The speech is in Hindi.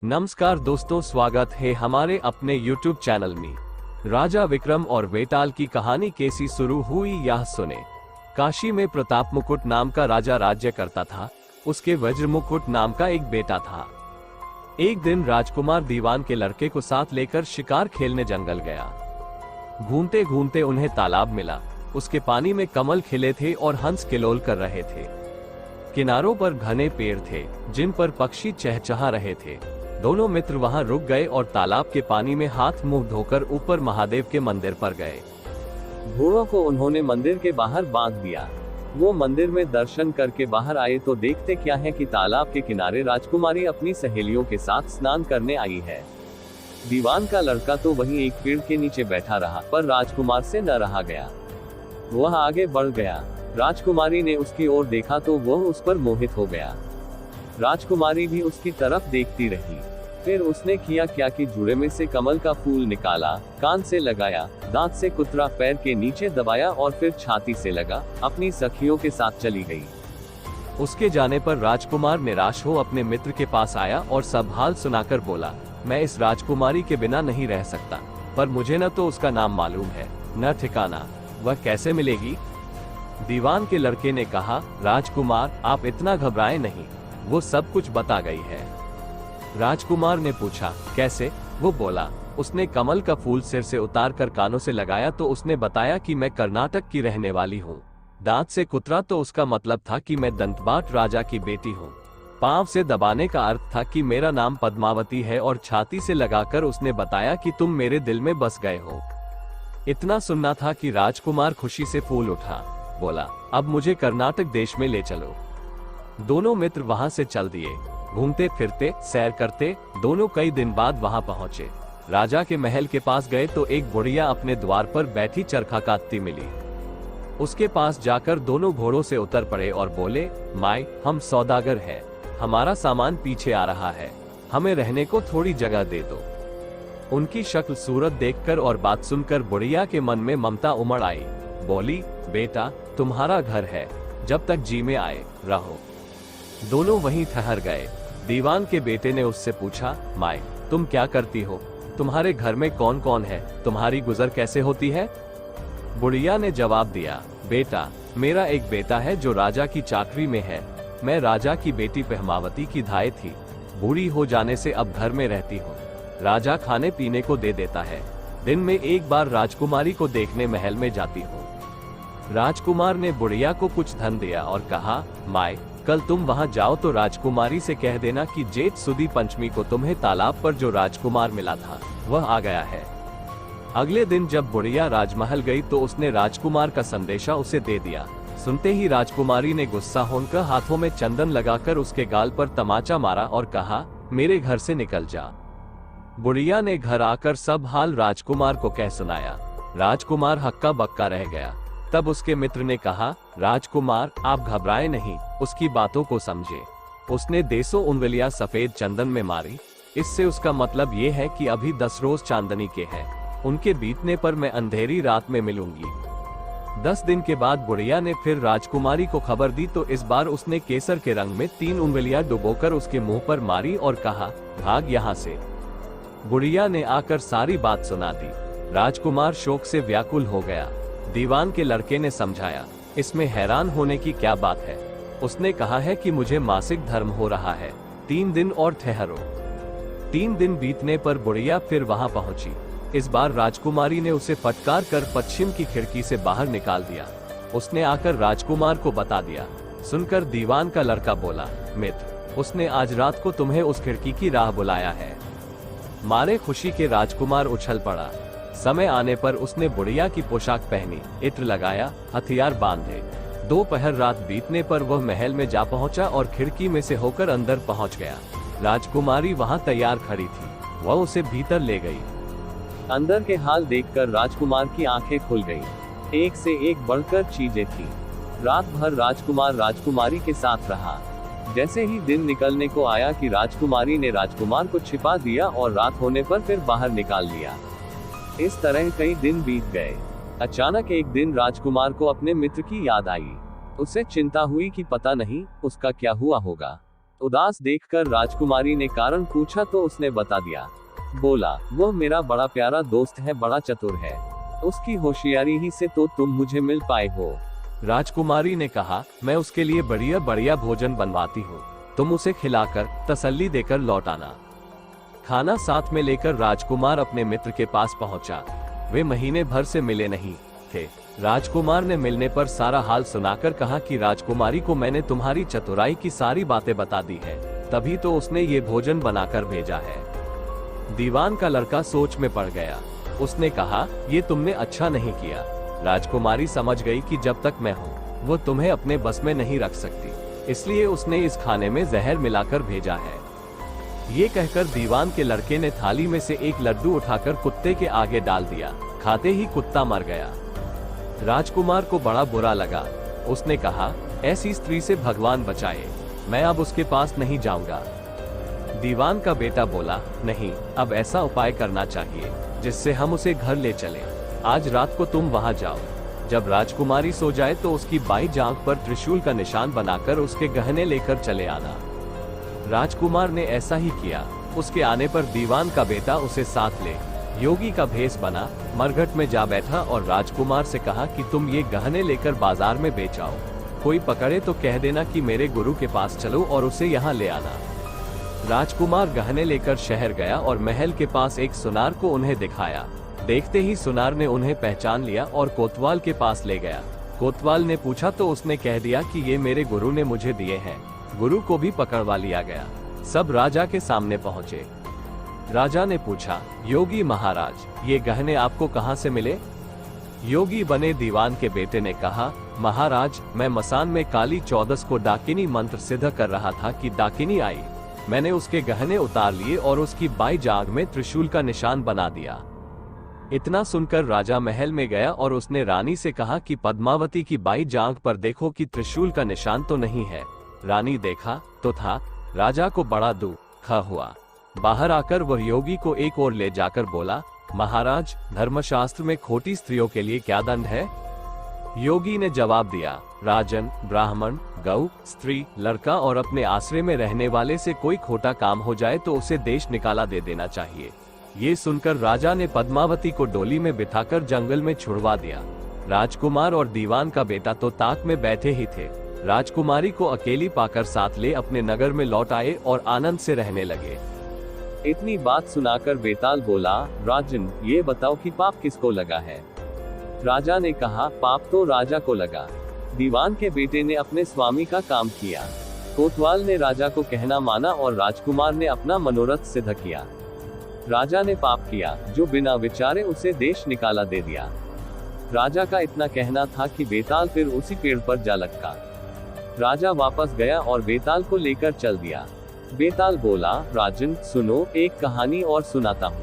नमस्कार दोस्तों, स्वागत है हमारे अपने YouTube चैनल में। राजा विक्रम और वेताल की कहानी कैसी शुरू हुई यह सुने। काशी में प्रताप मुकुट नाम का राजा राज्य करता था। उसके वज्र मुकुट नाम का एक बेटा था। एक दिन राजकुमार दीवान के लड़के को साथ लेकर शिकार खेलने जंगल गया। घूमते घूमते उन्हें तालाब मिला। उसके पानी में कमल खिले थे और हंस किलोल कर रहे थे। किनारों पर घने पेड़ थे जिन पर पक्षी चहचहा रहे थे। दोनों मित्र वहां रुक गए और तालाब के पानी में हाथ मुंह धोकर ऊपर महादेव के मंदिर पर गए। घोड़ों को उन्होंने मंदिर के बाहर बांध दिया। वो मंदिर में दर्शन करके बाहर आए तो देखते क्या है कि तालाब के किनारे राजकुमारी अपनी सहेलियों के साथ स्नान करने आई है। दीवान का लड़का तो वहीं एक पेड़ के नीचे बैठा रहा, पर राजकुमार से न रहा गया। वह आगे बढ़ गया। राजकुमारी ने उसकी ओर देखा तो वह उस पर मोहित हो गया। राजकुमारी भी उसकी तरफ देखती रही। फिर उसने किया क्या कि जुड़े में से कमल का फूल निकाला, कान से लगाया, दांत से कुतरा, पैर के नीचे दबाया और फिर छाती से लगा अपनी सखियों के साथ चली गई। उसके जाने पर राजकुमार निराश हो अपने मित्र के पास आया और सब हाल सुनाकर बोला, मैं इस राजकुमारी के बिना नहीं रह सकता, पर मुझे न तो उसका नाम मालूम है न ठिकाना, वह कैसे मिलेगी। दीवान के लड़के ने कहा, राजकुमार आप इतना घबराएं नहीं, वो सब कुछ बता गई है। राजकुमार ने पूछा, कैसे। वो बोला, उसने कमल का फूल सिर से उतार कर कानों से लगाया तो उसने बताया कि मैं कर्नाटक की रहने वाली हूँ। दांत से कुतरा तो उसका मतलब था कि मैं दंतबाट राजा की बेटी हूँ। पांव से दबाने का अर्थ था कि मेरा नाम पद्मावती है और छाती से लगाकर उसने बताया कि तुम मेरे दिल में बस गए हो। इतना सुनना था कि राजकुमार खुशी से फूल उठा। बोला, अब मुझे कर्नाटक देश में ले चलो। दोनों मित्र वहां से चल दिए। घूमते फिरते सैर करते दोनों कई दिन बाद वहां पहुंचे। राजा के महल के पास गए तो एक बुढ़िया अपने द्वार पर बैठी चरखा काटती मिली। उसके पास जाकर दोनों घोड़ों से उतर पड़े और बोले, माई हम सौदागर हैं, हमारा सामान पीछे आ रहा है, हमें रहने को थोड़ी जगह दे दो। उनकी शक्ल सूरत देखकर और बात सुनकर बुढ़िया के मन में ममता उमड़ आई। बोली, बेटा तुम्हारा घर है, जब तक जी में आए रहो। दोनों वहीं ठहर गए। दीवान के बेटे ने उससे पूछा, माई तुम क्या करती हो, तुम्हारे घर में कौन कौन है, तुम्हारी गुजर कैसे होती है। बुढ़िया ने जवाब दिया, बेटा मेरा एक बेटा है जो राजा की चाकरी में है। मैं राजा की बेटी पद्मावती की धाय थी। बूढ़ी हो जाने से अब घर में रहती हूँ। राजा खाने पीने को दे देता है। दिन में एक बार राजकुमारी को देखने महल में जाती हूँ। राजकुमार ने बुढ़िया को कुछ धन दिया और कहा, माई कल तुम वहां जाओ तो राजकुमारी से कह देना कि जेठ सुदी पंचमी को तुम्हें तालाब पर जो राजकुमार मिला था वह आ गया है। अगले दिन जब बुढ़िया राजमहल गई तो उसने राजकुमार का संदेशा उसे दे दिया। सुनते ही राजकुमारी ने गुस्सा होकर हाथों में चंदन लगाकर उसके गाल पर तमाचा मारा और कहा, मेरे घर से निकल जा। बुढ़िया ने घर आकर सब हाल राजकुमार को कह सुनाया। राजकुमार हक्का बक्का रह गया। तब उसके मित्र ने कहा, राजकुमार आप घबराए नहीं, उसकी बातों को समझे। उसने 150 उंगलियां सफेद चंदन में मारी। इससे उसका मतलब ये है कि अभी 10 रोज चांदनी के हैं। उनके बीतने पर मैं अंधेरी रात में मिलूंगी। 10 दिन के बाद बुढ़िया ने फिर राजकुमारी को खबर दी तो इस बार उसने केसर के रंग में 3 उंगलियां डुबोकर उसके मुंह पर मारी और कहा, भाग यहाँ से। बुढ़िया ने आकर सारी बात सुना दी। राजकुमार शोक से व्याकुल हो गया। दीवान के लड़के ने समझाया, इसमें हैरान होने की क्या बात है। उसने कहा है कि मुझे मासिक धर्म हो रहा है, 3 दिन और ठहरो। 3 दिन बीतने पर बुढ़िया फिर वहां पहुंची। इस बार राजकुमारी ने उसे फटकार कर पश्चिम की खिड़की से बाहर निकाल दिया। उसने आकर राजकुमार को बता दिया। सुनकर दीवान का लड़का बोला, मित्र उसने आज रात को तुम्हें उस खिड़की की राह बुलाया है। मारे खुशी के राजकुमार उछल पड़ा। समय आने पर उसने बुढ़िया की पोशाक पहनी, इत्र लगाया, हथियार बांधे। दोपहर रात बीतने पर वह महल में जा पहुंचा और खिड़की में से होकर अंदर पहुंच गया। राजकुमारी वहां तैयार खड़ी थी। वह उसे भीतर ले गई। अंदर के हाल देखकर राजकुमार की आंखें खुल गईं। एक से एक बढ़कर चीजें थी। रात भर राजकुमार राजकुमारी के साथ रहा। जैसे ही दिन निकलने को आया कि राजकुमारी ने राजकुमार को छिपा दिया और रात होने पर फिर बाहर निकाल लिया। इस तरह कई दिन बीत गए। अचानक एक दिन राजकुमार को अपने मित्र की याद आई। उसे चिंता हुई कि पता नहीं उसका क्या हुआ होगा। उदास देखकर राजकुमारी ने कारण पूछा तो उसने बता दिया। बोला, वह मेरा बड़ा प्यारा दोस्त है, बड़ा चतुर है, उसकी होशियारी ही से तो तुम मुझे मिल पाए हो। राजकुमारी ने कहा, मैं उसके लिए बढ़िया बढ़िया भोजन बनवाती हूँ, तुम उसे खिलाकर तसल्ली देकर लौट आना। खाना साथ में लेकर राजकुमार अपने मित्र के पास पहुंचा। वे महीने भर से मिले नहीं थे। राजकुमार ने मिलने पर सारा हाल सुनाकर कहा कि राजकुमारी को मैंने तुम्हारी चतुराई की सारी बातें बता दी है, तभी तो उसने ये भोजन बनाकर भेजा है। दीवान का लड़का सोच में पड़ गया। उसने कहा, ये तुमने अच्छा नहीं किया। राजकुमारी समझ गई कि जब तक मैं हूँ वो तुम्हें अपने बस में नहीं रख सकती, इसलिए उसने इस खाने में जहर मिलाकर भेजा है। ये कहकर दीवान के लड़के ने थाली में से एक लड्डू उठाकर कुत्ते के आगे डाल दिया। खाते ही कुत्ता मर गया। राजकुमार को बड़ा बुरा लगा। उसने कहा, ऐसी स्त्री से भगवान बचाए, मैं अब उसके पास नहीं जाऊंगा। दीवान का बेटा बोला, नहीं, अब ऐसा उपाय करना चाहिए जिससे हम उसे घर ले चलें। आज रात को तुम वहां जाओ, जब राजकुमारी सो जाए तो उसकी बाईं जांघ पर त्रिशूल का निशान बनाकर उसके गहने लेकर चले आना। राजकुमार ने ऐसा ही किया। उसके आने पर दीवान का बेटा उसे साथ ले योगी का भेष बना, मरघट में जा बैठा और राजकुमार से कहा कि तुम ये गहने लेकर बाजार में बेच आओ, कोई पकड़े तो कह देना कि मेरे गुरु के पास चलो और उसे यहाँ ले आना। राजकुमार गहने लेकर शहर गया और महल के पास एक सुनार को उन्हें दिखाया। देखते ही सुनार ने उन्हें पहचान लिया और कोतवाल के पास ले गया। कोतवाल ने पूछा तो उसने कह दिया कि ये मेरे गुरु ने मुझे दिए हैं। गुरु को भी पकड़वा लिया गया। सब राजा के सामने पहुंचे। राजा ने पूछा, योगी महाराज, ये गहने आपको कहां से मिले? योगी बने दीवान के बेटे ने कहा, महाराज, मैं मसान में काली चौदस को डाकिनी मंत्र सिद्ध कर रहा था कि डाकिनी आई। मैंने उसके गहने उतार लिए और उसकी बाईं जांघ में त्रिशूल का निशान बना दिया। इतना सुनकर राजा महल में गया और उसने रानी से कहा कि पद्मावती की बाईं जांघ पर देखो कि त्रिशूल का निशान तो नहीं है। रानी देखा तो था। राजा को बड़ा दुख हुआ। बाहर आकर वह योगी को एक ओर ले जाकर बोला, महाराज, धर्मशास्त्र में खोटी स्त्रियों के लिए क्या दंड है? योगी ने जवाब दिया, राजन, ब्राह्मण, गौ, स्त्री, लड़का और अपने आश्रय में रहने वाले से कोई खोटा काम हो जाए तो उसे देश निकाला दे देना चाहिए। ये सुनकर राजा ने पद्मावती को डोली में बिठाकर जंगल में छुड़वा दिया। राजकुमार और दीवान का बेटा तो ताक में बैठे ही थे। राजकुमारी को अकेली पाकर साथ ले अपने नगर में लौट आए और आनंद से रहने लगे। इतनी बात सुनाकर बेताल बोला, राजन, ये बताओ कि पाप किसको लगा है? राजा ने कहा, पाप तो राजा को लगा। दीवान के बेटे ने अपने स्वामी का काम किया। कोतवाल ने राजा को कहना माना और राजकुमार ने अपना मनोरथ सिद्ध किया। राजा ने पाप किया, जो बिना विचारे उसे देश निकाला दे दिया। राजा का इतना कहना था कि बेताल फिर उसी पेड़ पर जा लटका। राजा वापस गया और बेताल को लेकर चल दिया। बेताल बोला, राजन, सुनो, एक कहानी और सुनाता हूँ।